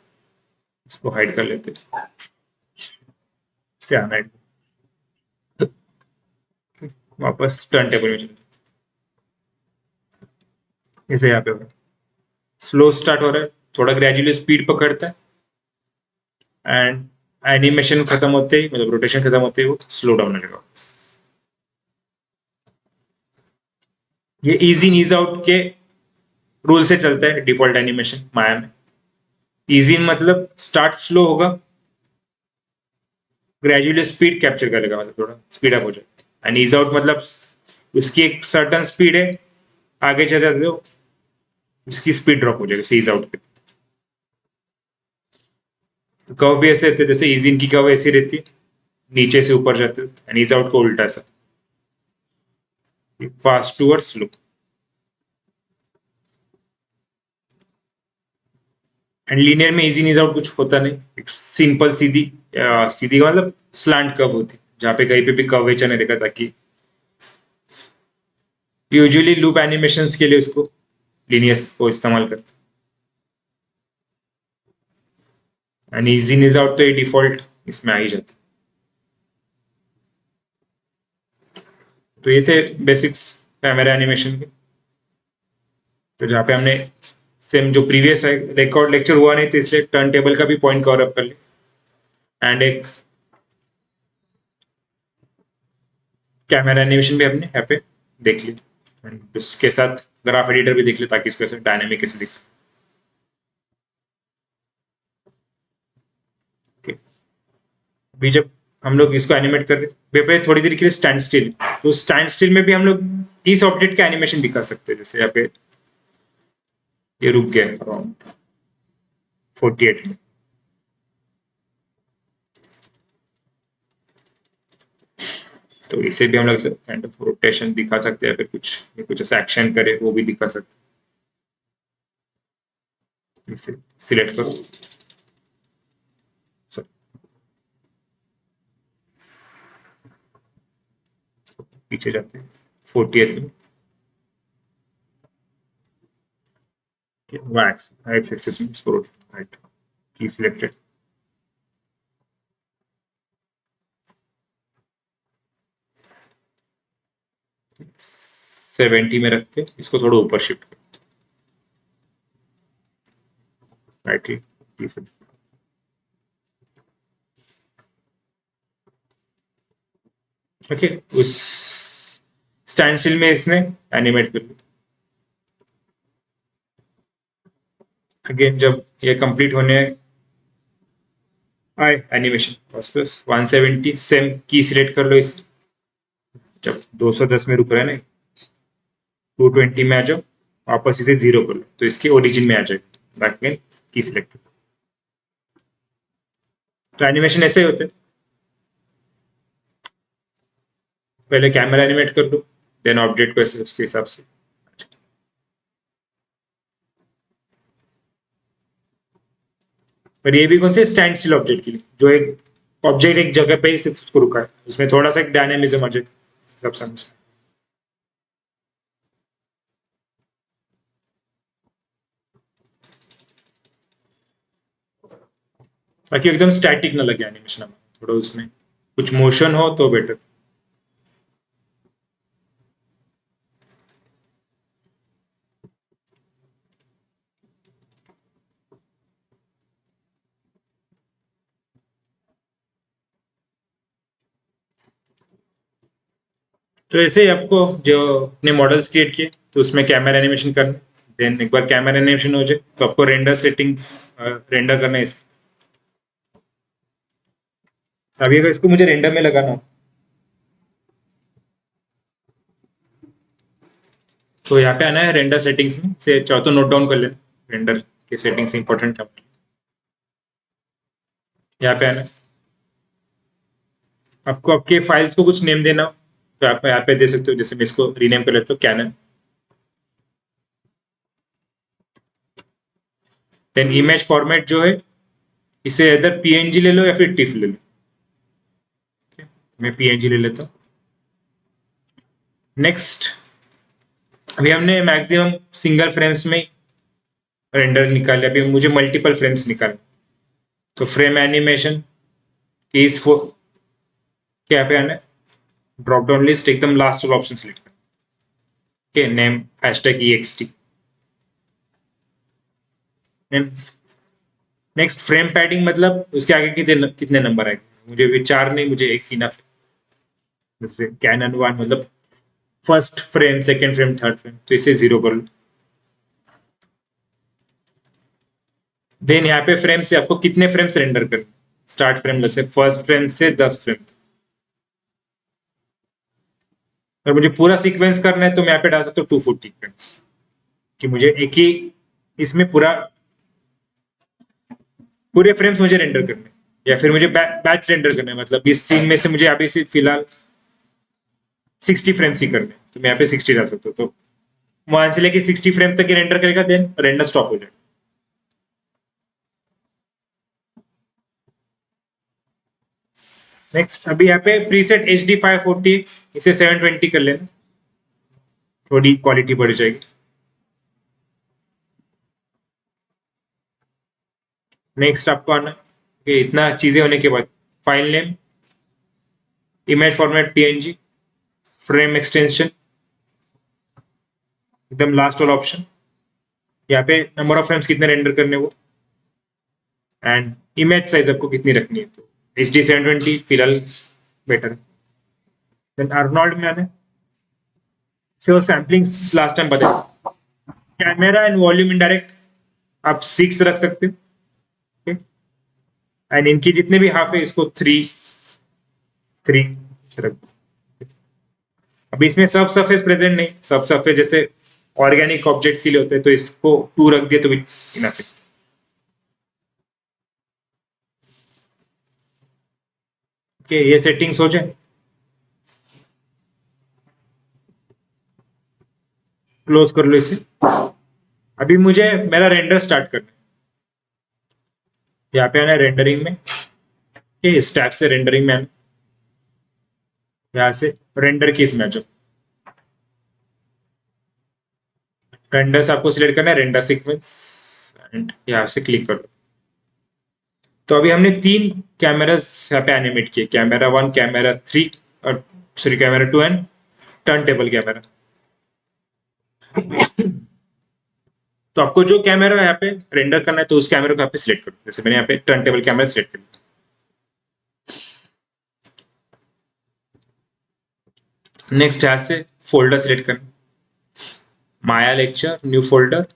Speaker 1: इसको हाइड कर लेते, से आना है वापस टर्न टेबल में चलते। जैसे यहाँ पे हो रहा है, स्लो स्टार्ट हो रहा है, थोड़ा ग्रेजुअली स्पीड पकड़ता है एंड एनिमेशन खत्म होते ही, मतलब रोटेशन खत्म होते ही वो स्लो डाउन हो जाएगा। ये इज इन इज आउट के रूल से चलता है डिफॉल्ट एनिमेशन माया में। इज इन मतलब स्टार्ट स्लो होगा, ग्रेजुअली स्पीड कैप्चर करेगा, मतलब थोड़ा स्पीड अप हो जाए। एंड इज आउट मतलब उसकी एक सर्टन स्पीड है, आगे चल जाते हो उसकी स्पीड ड्रॉप हो जाएगी इज आउट पे। तो कर्व भी ऐसे रहते, जैसे इज इन की कर्व ऐसी रहती है, नीचे से ऊपर जाते हो, एंड इज आउट को उल्टा सा, fast toward slow. And linear में इजी इज आउट कुछ होता नहीं, एक सिंपल सीधी सीधी मतलब स्लांट कर्व होती, जहाँ पे कहीं पे भी कर्वेचर नहीं रहेगा, ताकि यूजुअली लूप एनिमेशंस के लिए उसको लीनियर को इस्तेमाल करते हैं। एंड इजी इज आउट तो ये डिफॉल्ट इसमें आ ही जाता है। तो ये थे बेसिक्स कैमरा एनिमेशन के। तो जहाँ पे हमने सेम जो प्रीवियस रिकॉर्ड लेक्चर हुआ नहीं तो इसलिए टर्न टेबल का भी पॉइंट कवर अप कर ले, एंड एक कैमरा एनिमेशन भी हमने यहाँ पे देख ली, एंड उसके साथ ग्राफ एडिटर भी देख ले ताकि इसको ऐसे डायनेमिक कैसे दिखे। अभी जब हम लोग इसको एनिमेट कर रहे हैं थोड़ी देर के लिए स्टैंड स्टिल, तो स्टैंड स्टिल में भी हम लोग इस ऑब्जेक्ट का एनिमेशन दिखा सकते हैं। जैसे यहाँ पे ये रुक गया अराउंड 48 में, तो इसे भी हम लोग काइंड ऑफ रोटेशन दिखा सकते हैं, फिर कुछ ऐसा एक्शन करे वो भी दिखा सकते हैं। इसे सिलेक्ट करो, पीछे जाते हैं 48 में, wax axis means for right, key selected, seventy में रखते हैं, इसको थोड़ा ऊपर शिफ्ट करते राइट क्लिक। ओके, उस स्टैंड स्टिल में इसने एनिमेट कर लिया। अगेन जब ये कंप्लीट होने आए एनिमेशन बस 170 सेम की सिलेक्ट कर लो इसे, जब 210 में रुक रहा है ना 220 में आ जाओ, वापस इसे 0 कर लो तो इसके ओरिजिन में आ जाएगा, अगेन की सिलेक्ट। तो एनिमेशन ऐसे ही होते हैं, पहले कैमरा एनिमेट कर लो, देन ऑब्जेक्ट को ऐसे उसके हिसाब से। पर ये भी कौन से स्टैंड स्टिल ऑब्जेक्ट के लिए, जो एक ऑब्जेक्ट एक जगह पे ही सिर्फ उसको रुका है, उसमें थोड़ा सा एक डायनेमिज्म आ जाए सब समझ। बाकी एकदम स्टैटिक ना लगे एनिमेशन में, थोड़ा उसमें कुछ मोशन हो तो बेटर। तो ऐसे ही आपको जो अपने मॉडल्स क्रिएट किए तो उसमें कैमरा एनिमेशन करना, देन एक बार कैमरा एनिमेशन हो जाए तो आपको रेंडर सेटिंग्स रेंडर करना है इसको। अभी अगर इसको मुझे रेंडर में लगाना हो तो यहाँ पे आना है रेंडर सेटिंग्स में, से चाहो तो नोट डाउन कर लेना, रेंडर के सेटिंग्स इंपॉर्टेंट है। यहाँ पे आना है, आपको आपके फाइल्स को कुछ नेम देना हो तो आप यहाँ पे दे सकते हो, जैसे मैं इसको रीनेम कर लेता हूँ कैनन। देन इमेज फॉर्मेट जो है इसे इधर पीएनजी ले लो या फिर टिफ ले लो, मैं पीएनजी ले लेता हूँ। नेक्स्ट, अभी हमने मैक्सिमम सिंगल फ्रेम्स में रेंडर निकाले, अभी मुझे मल्टीपल फ्रेम्स निकाले, तो फ्रेम एनिमेशन इस क्या पे आना है, ड्रॉप डाउन लिस्ट एकदम लास्ट वाला ऑप्शन सिलेक्ट करें, okay, name #ext। Next frame padding मतलब उसके आगे कितने नंबर आएंगे, मुझे भी 4 नहीं, मुझे 1 इनफ। जैसे कैनन 1 मतलब first frame, second frame, third frame, तो इसे 0 कर लो। देन यहाँ पे फ्रेम से आपको कितने फ्रेम्स रेंडर करने, स्टार्ट फ्रेम जैसे फर्स्ट फ्रेम से 10 फ्रेम। अगर मुझे पूरा सीक्वेंस करना है तो मैं यहाँ पे डाल सकता हूँ 240 फ्रेम्स, कि मुझे एक ही इसमें पूरे फ्रेम्स मुझे रेंडर करने, या फिर मुझे बैच रेंडर करना है, मतलब इस सीन में से मुझे अभी से फिलहाल 60 फ्रेम्स ही करने, तो मैं यहाँ पे 60 डाल सकता हूँ, तो वहां से लेके 60 फ्रेम तक रेंडर करेगा, देन रेंडर स्टॉप हो जाएगा। नेक्स्ट, अभी यहाँ पे प्रीसेट HD 540, इसे 720 कर लेना, थोड़ी क्वालिटी बढ़ जाएगी। नेक्स्ट आपको आना, इतना चीजें होने के बाद file name, image format PNG, frame extension, एकदम लास्ट वाला ऑप्शन, यहाँ पे नंबर ऑफ फ्रेम्स कितने रेंडर करने वो, एंड इमेज साइज आपको कितनी रखनी है। तो HD 720 फिलहाल बेटर है। देन अर्नोल्ड में आने से वो सैम्पलिंग लास्ट टाइम बताया, कैमरा एंड वॉल्यूम इनडायरेक्ट आप 6 रख सकते हो, एंड इनकी जितने भी हाफ है इसको 3 रख दो। अभी इसमें सब सरफेस प्रेजेंट नहीं, सब सरफेस जैसे ऑर्गेनिक ऑब्जेक्ट्स के लिए होते हैं, तो इसको 2 रख दिए तो इनफ है। ओके, ये सेटिंग्स हो जाए, क्लोज कर लो इसे। अभी मुझे मेरा रेंडर स्टार्ट करना है। यहाँ पे आना है रेंडरिंग में, इस टैब से रेंडरिंग में आना, यहाँ से रेंडर की इसमें आ जाओ। रेंडर्स आपको सिलेक्ट करना है, रेंडर सीक्वेंस, एंड यहाँ से क्लिक करो। तो अभी हमने 3 कैमरास यहाँ पे एनिमेट किए, कैमरा 1, कैमरा 3 और sorry camera 2 and turn table camera. तो आपको जो कैमरा यहाँ पे रेंडर करना है तो उस कैमरा को यहाँ पे सिलेक्ट करो, जैसे मैंने यहाँ पे टर्न टेबल कैमरा सिलेक्ट कर लिया। नेक्स्ट यहाँ से फोल्डर सिलेक्ट करना, Maya lecture, new folder,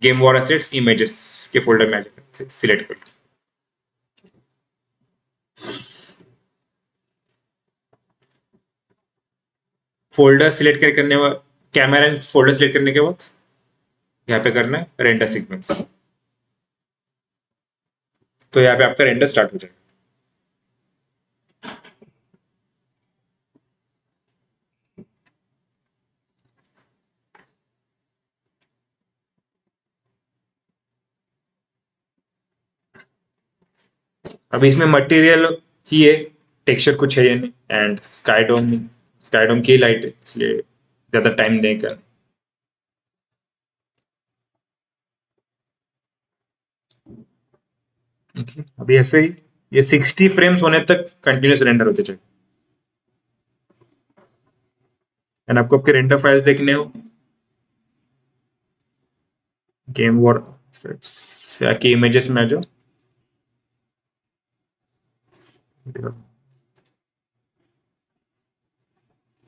Speaker 1: game war assets, images के फोल्डर में आ जाएगा, सिलेक्ट करो। फोल्डर सिलेक्ट करने कैमरा फोल्डर सिलेक्ट करने के बाद यहाँ पे करना है रेंडर सीक्वेंस, तो यहाँ पे आपका रेंडर स्टार्ट हो जाएगा। अभी इसमें मटेरियल ही है, टेक्सचर कुछ है ये नहीं, एंड स्काई डोम की लाइट है, इसलिए ज्यादा टाइम नहीं करना। Okay. अभी ऐसे ही ये 60 फ्रेम्स होने तक कंटिन्यूस रेंडर होते चाहिए, एंड आपको आपके रेंडर फाइल्स देखने हो, गेम वॉर या की इमेजेस में आ जाओ,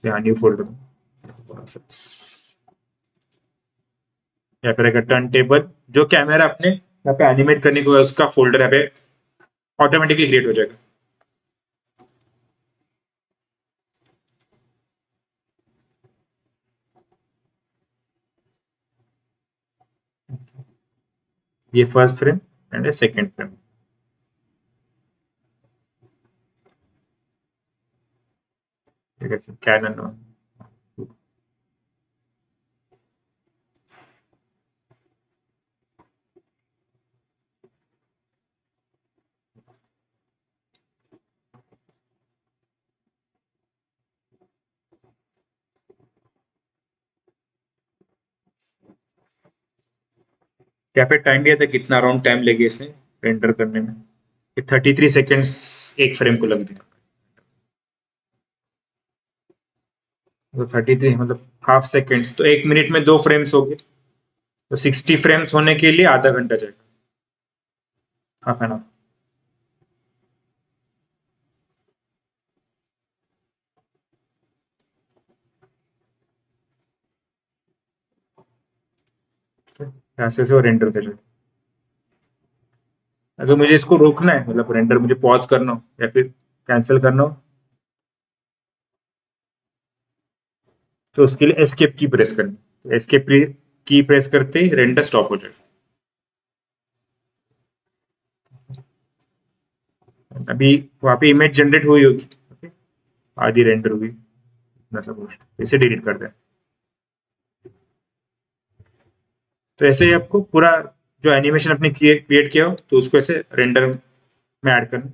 Speaker 1: यहाँ न्यू फोल्डर या फिर टर्न टेबल, जो कैमरा आपने यहाँ पे एनिमेट करने को है उसका फोल्डर यहाँ पे ऑटोमेटिकली क्रिएट हो जाएगा। ये first frame and second frame. ठीक है, कैनन यहाँ पे टाइम दिया था, कितना अराउंड टाइम लगे इसे रेंडर करने में, 33 सेकेंड्स एक फ्रेम को लग दिया। तो 33 मतलब हाफ सेकेंड्स, तो 1 मिनट में 2 फ्रेम्स हो गए, तो 60 फ्रेम्स होने के लिए आधा घंटा जाएगा, हाफ एन आवर। ऐसे से वो रेंडर कर। अगर मुझे इसको रोकना है, मतलब रेंडर मुझे पॉज करना हो या फिर कैंसिल करना हो, तो उसके लिए एस्केप की प्रेस करनी, तो एस्केप की प्रेस करते ही रेंडर स्टॉप हो जाएगा। अभी वहां पे इमेज जनरेट हुई होगी, okay? आधी रेंडर हुई, इतना सब कुछ, इसे डिलीट कर दें। तो ऐसे ही आपको पूरा जो एनिमेशन अपने क्रिएट किया हो तो उसको ऐसे रेंडर में ऐड करना,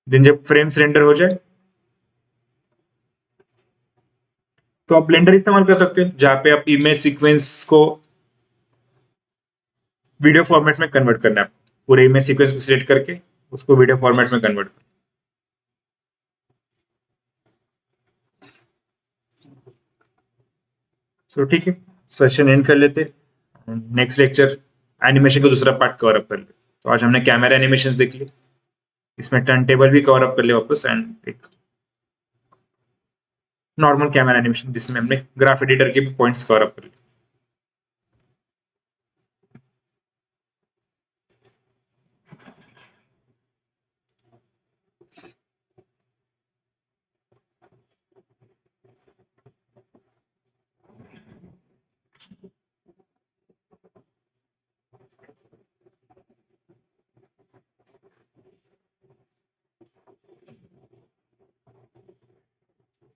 Speaker 1: दिन जब फ्रेम्स रेंडर हो जाए तो आप ब्लेंडर इस्तेमाल कर सकते हैं, जहां पे आप इमेज सीक्वेंस को वीडियो फॉर्मेट में कन्वर्ट करना है आपको, पूरे इमेज सीक्वेंस को सिलेक्ट करके उसको वीडियो फॉर्मेट में कन्वर्ट करना। सो ठीक है, सेशन एंड कर लेते, नेक्स्ट लेक्चर एनिमेशन का दूसरा पार्ट कवर अप कर ले। तो आज हमने कैमरा एनिमेशंस देख ली, इसमें टर्न टेबल भी कवर अप कर लिया वापस, एंड एक नॉर्मल कैमरा एनिमेशन जिसमें हमने ग्राफ एडिटर के भी पॉइंट्स कवर अप कर लिए।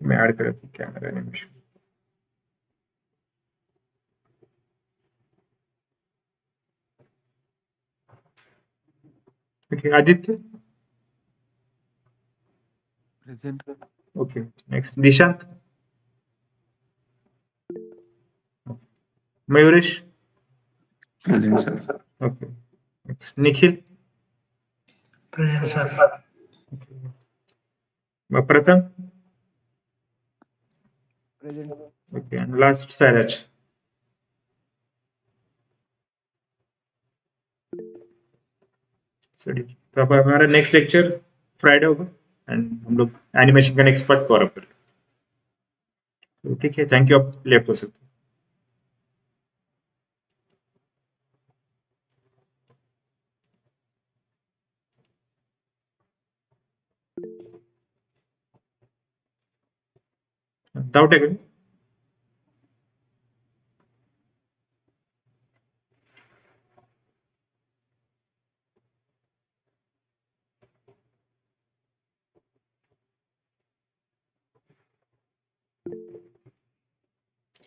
Speaker 1: मैं ऐड कर देता हूँ camera animation. Okay, Aditya.
Speaker 2: Present.
Speaker 1: Okay, next Nishant. Mayuresh.
Speaker 3: Present sir.
Speaker 1: Okay, next Nikhil.
Speaker 4: Present sir.
Speaker 1: Pratham.
Speaker 2: Present.
Speaker 1: Okay, and last Sairaj. चलिए, तो अब हमारा नेक्स्ट लेक्चर फ्राइडे होगा, एंड हम लोग एनिमेशन का नेक्स्ट पार्ट कवर अप करेंगे। तो ठीक है, थैंक यू, आप लेफ्ट हो सकते हैं। डाउट है कोई?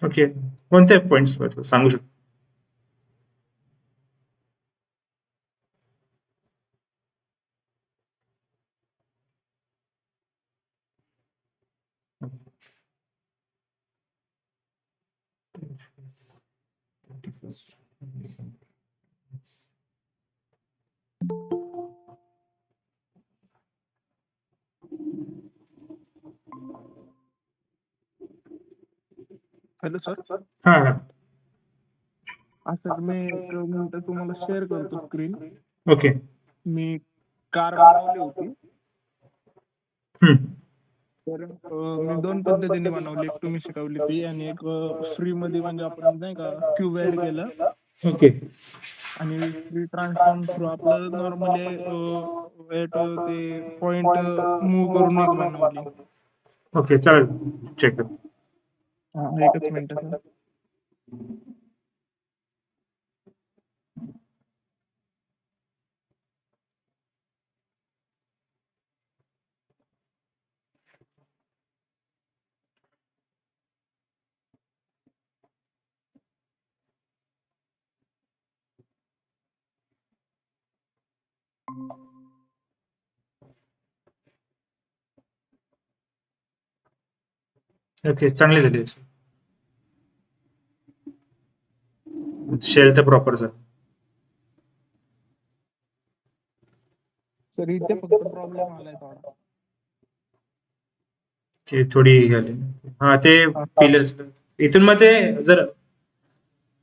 Speaker 1: ओके, कोणते पॉइंट्स सांगू शकतो?
Speaker 2: Hello sir.
Speaker 1: हाँ हाँ,
Speaker 2: सर मी एक मिनिट तुम्हाला शेअर करतो स्क्रीन.
Speaker 1: ओके.
Speaker 2: मी कार बनवली होती. तर मी 2 पद्धतीने बनवली. एक तुम्ही शिकवली ती आणि एक फ्री मध्ये म्हणजे आपण नाही का क्यूब ऍड केलं
Speaker 1: ओके.
Speaker 2: आणि फ्री ट्रान्सफॉर्म थ्रू आपलं नॉर्मली ते पॉइंट मूव्ह करून एक बनवली.
Speaker 1: ओके, चालेल, चेक कर.
Speaker 2: एकच मिनिट सर.
Speaker 1: ओके, चांगली झाली. शेल तर प्रॉपर झालं.
Speaker 2: सर इथे फक्त प्रॉब्लेम आलाय थोडा.
Speaker 1: की थोडी झाली. हा, ते पिलर्स इथून मग ते जर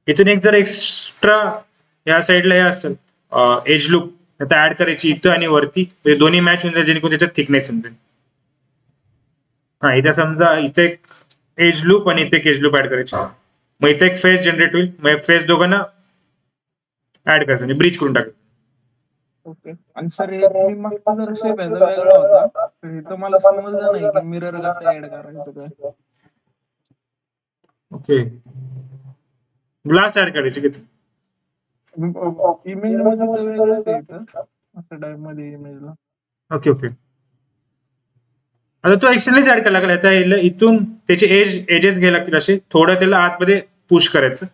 Speaker 1: इथून एक जर एक्स्ट्रा या साईडला हे असेल एज लूप आता ऍड करायची इथं आणि वरती, म्हणजे दोन्ही मॅच होऊन जाईल, जेणेकरून त्याच्यात थिकनेस समजेल. हा, इथे समजा इथे एक एज लूप आणि इथे एक एज लूप ऍड करायची, मग इथे एक फेस जनरेट होईल, मग फेस दोघांना ऍड करायचं म्हणजे ब्रिज करून टाकायचं.
Speaker 2: ओके. आणि सर एक मी मागचा जर शेप ह्याचा वेगळा होता तर इथं मला समजलं नाही की मिरर कसं ऍड करायचं काय.
Speaker 1: ओके, ग्लास ऍड करायची किती?
Speaker 2: इमेज मध्ये तर वेगळंच आहे इथं असं टाइप मध्ये इमेजला.
Speaker 1: ओके ओके, आता तो एक्सटर्नलीच ऍड करायला लागला. आता इथून त्याचे एजेस घ्यायला लागतील, असे थोडं त्याला आतमध्ये पुश करायचं,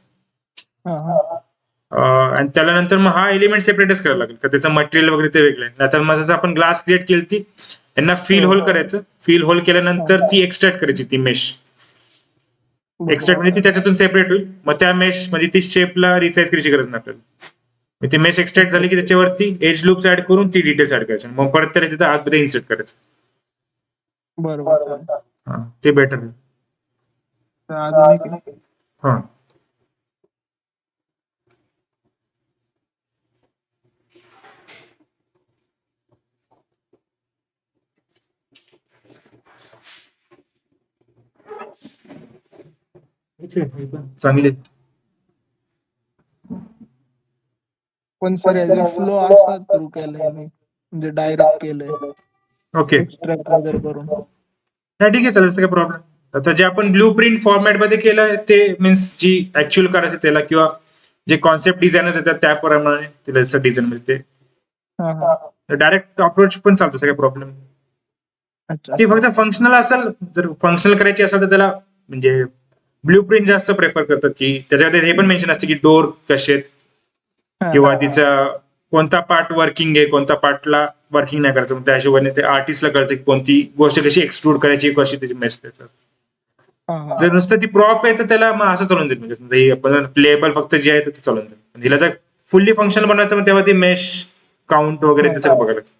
Speaker 1: आणि त्याला नंतर मग हा एलिमेंट सेपरेटच करायला लागेल का त्याचं मटेरियल वगैरे ते वेगळं आहे. आता मग जसं आपण ग्लास क्रिएट केली ती यांना फील होल करायचं, फील होल केल्यानंतर ती एक्सट्रॅक्ट करायची, ती मेश एक्सट्रॅक्ट म्हणजे ती त्याच्यातून सेपरेट होईल. मग त्या मेश म्हणजे ती शेपला रिसाइज करायची गरज नाही आपल्याला. ती मेश एक्सट्रॅक्ट झाली की त्याच्यावरती एज लूप्स ऍड करून ती डिटेल्स ऍड करायची, मग परत त्याला तिथं आतमध्ये इन्सर्ट करायचं.
Speaker 2: बरोबर.
Speaker 1: हा, ते बेटर आहे.
Speaker 2: अजून एक
Speaker 1: हा, चांगली.
Speaker 2: पण सर याचे फ्लो असा थ्रू केलंय मी, म्हणजे डायरेक्ट केलंय
Speaker 1: ओके.
Speaker 2: एक्स्ट्रॅक्ट वगैरे करून.
Speaker 1: हा ठीक आहे, चालेल, काही प्रॉब्लेम. आता जे आपण ब्लू प्रिंट फॉर्मॅट मध्ये केलं ते मीन्स जी ऍक्च्युअल करायचं त्याला किंवा जे कॉन्सेप्ट डिझायनर्स येतात त्याप्रमाणे तिला जसं डिझाईन मध्ये
Speaker 2: हा हा
Speaker 1: ते डायरेक्ट अप्रोच पण चालतो, काही प्रॉब्लेम.
Speaker 2: अच्छा
Speaker 1: ते फक्त फंक्शनल असेल, जर फंक्शनल करायची असेल तर त्याला म्हणजे ब्लू प्रिंट जास्त प्रेफर करतात, की त्याच्यामध्ये हे पण मेन्शन असते की डोर कसे आहेत
Speaker 2: हा
Speaker 1: किंवा तिचा कोणता पार्ट वर्किंग आहे, कोणता पार्टला वर्किंग नाही करायचं. मग त्या हिशोबाने ते आर्टिस्टला कळतं की कोणती गोष्ट कशी एक्सट्रूड करायची, कशी त्याची मेस त्याचं.
Speaker 2: हा हा
Speaker 1: जर नुसतं ती प्रॉप आहे तर त्याला मग असं चालून जाईल, म्हणजे हे आपण प्लेएबल फक्त जे आहे ते चालून जाईल. पण हिला जर फुल्ली फंक्शन बनवायचं मग तेव्हा ती मेश काउंट वगैरे ते सगळं बघायला लागतं.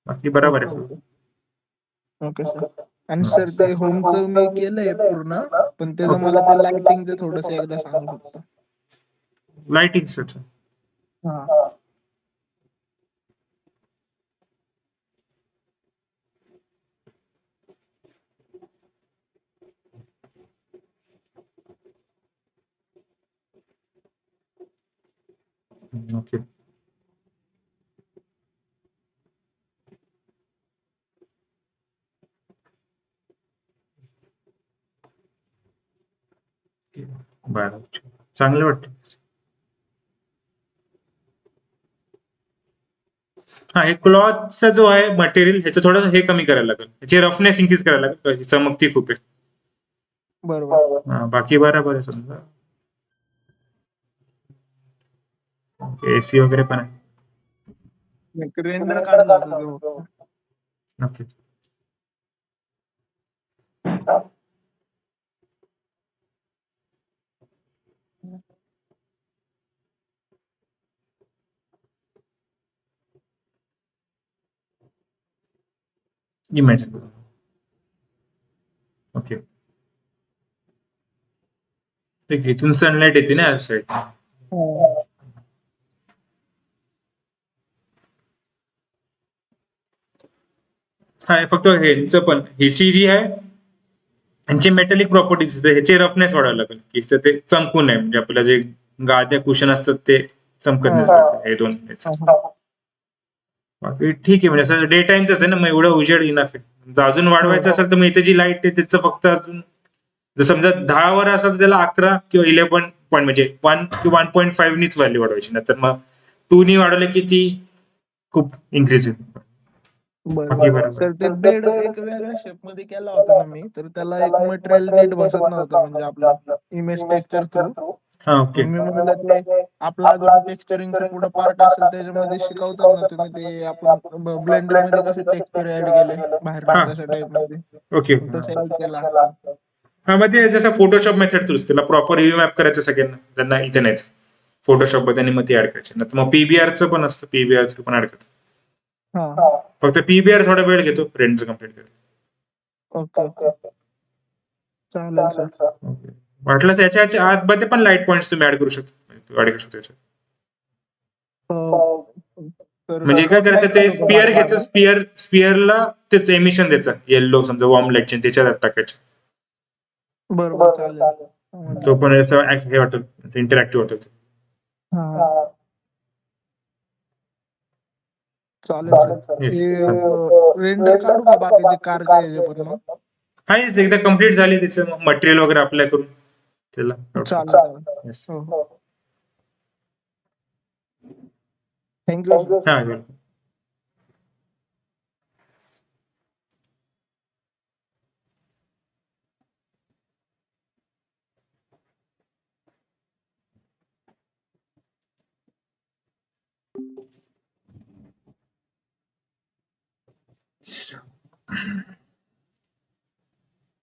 Speaker 1: बाकी बरोबर आहे.
Speaker 2: Okay sir. आणि सर ते होमचं मी केलंय पूर्ण, पण त्याचं मला ते लाइटिंगचं थोडस एकदा सांगू शकता?
Speaker 1: Lighting sir.
Speaker 2: हा
Speaker 1: ओके. बरं, चांगलं वाटतं. हा, हे क्लॉथचा जो आहे मटेरियल ह्याचं थोडं हे कमी करायला लागेल, ह्याची रफनेस इन्क्रीज करायला लागेल, ही चमकती खूप आहे.
Speaker 2: बरोबर.
Speaker 1: हा, बाकी बरोबर आहे समजा. एसी वगैरे पण आहे.
Speaker 2: एक रेंडर काढला होता तो.
Speaker 1: ओके. इमॅजिन. ओके. ठीक आहे, इथून सनलाईट येते ना साईड.
Speaker 2: हा.
Speaker 1: हा, हे फक्त ह्यांचं पण ह्याची जी आहे ह्यांची मेटॅलिक प्रॉपर्टीज ह्याचे रफनेस वाढवायला लागेल की ते चमकू नये, म्हणजे आपल्या जे गाद्या कुशन असतात ते चमकत नसतात हे दोन. बाकी ठीक आहे, म्हणजे असं डे टाइमच आहे ना, मग एवढं उजेड इनफ आहे. जर अजून वाढवायचं असेल तर मग इथे जी लाईट आहे त्याचं फक्त अजून जर समजा 10 वर असेल तर त्याला 11 किंवा 11 पॉईंट म्हणजे 1 किंवा 1.5 नीच व्हॅल्यू वाढवायची, नंतर मग 2 नी वाढवले की ती खूप इन्क्रीज होईल. बाकी
Speaker 2: बरोबर.
Speaker 1: बरोबर.
Speaker 2: सर ते बेड एक वेगळ्या शेप मध्ये केला होता ना मी, तर त्याला एक मटेरियल नीट बसत नव्हतं, म्हणजे आपलं इमेज टेक्स्चर थ्रू.
Speaker 1: हा,
Speaker 2: मग
Speaker 1: ओके.
Speaker 2: मी म्हणलं ते आपला अजून टेक्स्चरिंगचा पुढे पार्ट असेल त्याच्यामध्ये शिकवतात ना तुम्ही, ते आपण ब्लेंडर मध्ये कसे टेक्स्चर ऍड केले बाहेरनं
Speaker 1: हा,
Speaker 2: तशा टाइप मध्ये,
Speaker 1: ओके.
Speaker 2: तसं ऍड केला असतं.
Speaker 1: हा, मग ते जसं फोटोशॉप मेथड थ्रू त्याला प्रॉपर यू मॅप करायचं सगळ्यांना, त्यांना इथे नाहीच फोटोशॉप मध्ये मग ती ऍड करायची. नाही मग पीबीआरचं पण असतं, पीबीआर थ्रू पण ऍड करतात.
Speaker 2: हा.
Speaker 1: फक्त पीबीआर थोडा वेळ घेतो रेंडर कम्प्लीट करायला.
Speaker 2: Okay okay. चालेल सर.
Speaker 1: ओके. वाटलं त्याच्या आतमध्ये पण लाईट पॉईंट्स तुम्ही ऍड करू शकता, ऍड करू शकता त्याच्यात.
Speaker 2: तर
Speaker 1: म्हणजे काय
Speaker 2: स्पॉट
Speaker 1: करायचं,
Speaker 2: लाईट
Speaker 1: ते
Speaker 2: नको
Speaker 1: स्पिअर घ्यायचं,
Speaker 2: मारायला.
Speaker 1: स्पिअरला तेच एमिशन द्यायचं येल्लो समजा वॉर्म लाईटचे, त्याच्यात टाकायचे.
Speaker 2: बरोबर चालेल. समजलं.
Speaker 1: तो पण असं हे वाटेल, इंटरॅक्टिव्ह वाटेल.
Speaker 2: हा चालेल सर.
Speaker 1: Yes,
Speaker 2: हे
Speaker 1: चालेल.
Speaker 2: रेंडर काढू का बाकीचे कारचे ह्याचे पण मग?
Speaker 1: हा, yes, एकदा कम्प्लीट झाली त्याचं मटेरियल वगैरे अप्लाय करून त्याला काढू शकतो.
Speaker 2: चालेल चालेल.
Speaker 1: Yes.
Speaker 2: हो हो. Thank you sir.
Speaker 1: हा, welcome.